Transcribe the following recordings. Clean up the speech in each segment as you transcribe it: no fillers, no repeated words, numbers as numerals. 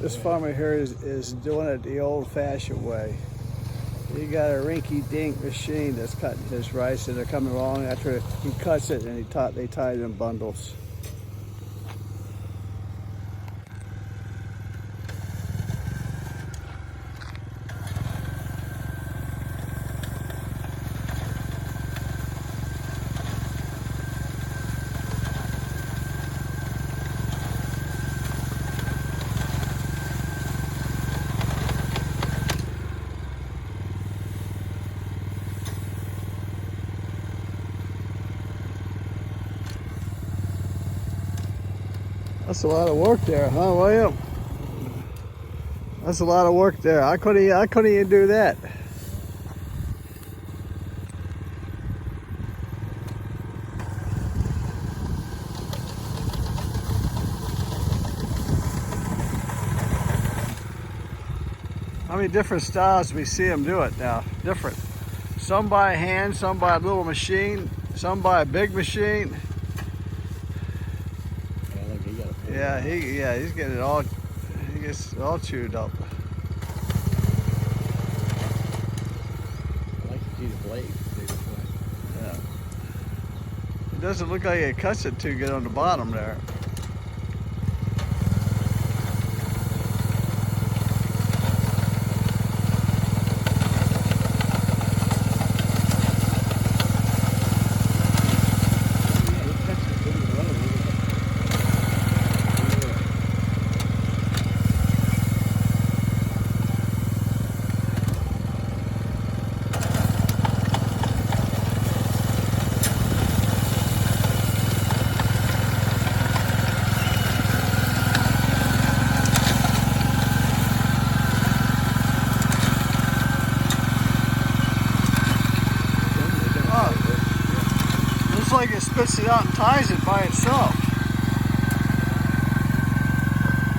This farmer here is doing it the old-fashioned way. He got a rinky-dink machine that's cutting his rice, and they're coming along after he cuts it, and they tie it in bundles. That's a lot of work there, huh, William? That's a lot of work there. I couldn't even do that. How many different styles we see them do it now? Different. Some by hand, some by a little machine, some by a big machine. Yeah, he's getting it all. He gets it all chewed up. I like to see the blade. Yeah. It doesn't look like it cuts it too good on the bottom there. Looks like it spits it out and ties it by itself.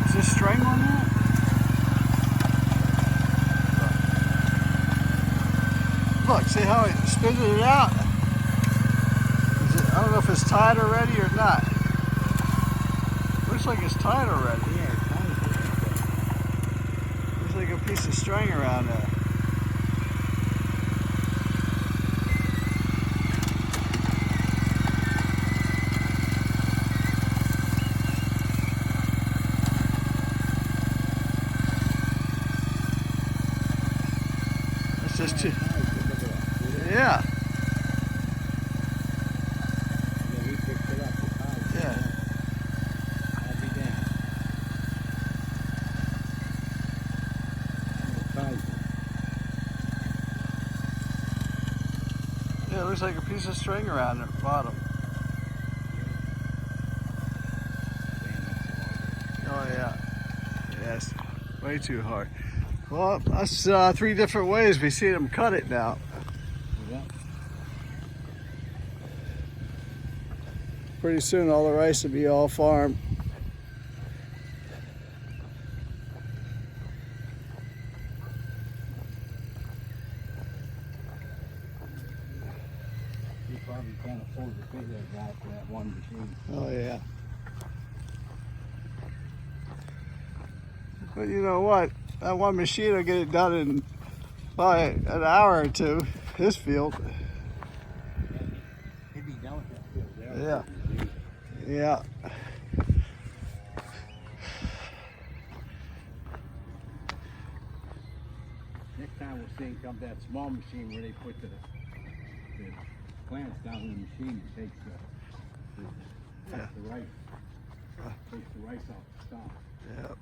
Is there string on that? Look, see how it spits it out? I don't know if it's tied already or not. Looks like it's tied already. Looks like a piece of string around there. Just too, yeah. Yeah. Yeah, it looks like a piece of string around the bottom. Oh yeah. Yes. Way too hard. Well, that's 3 different ways we see them cut it now. Yeah. Pretty soon all the rice will be all farmed. You probably can't afford to pay that guy for that one machine. Oh yeah. But you know what? That one machine will get it done in probably an hour or two. His field. He'd be done with that field there. Yeah. Yeah. Next time we'll see him come that small machine where they put the plants down in the machine and takes the rice. Takes the rice off the stalk. Yeah.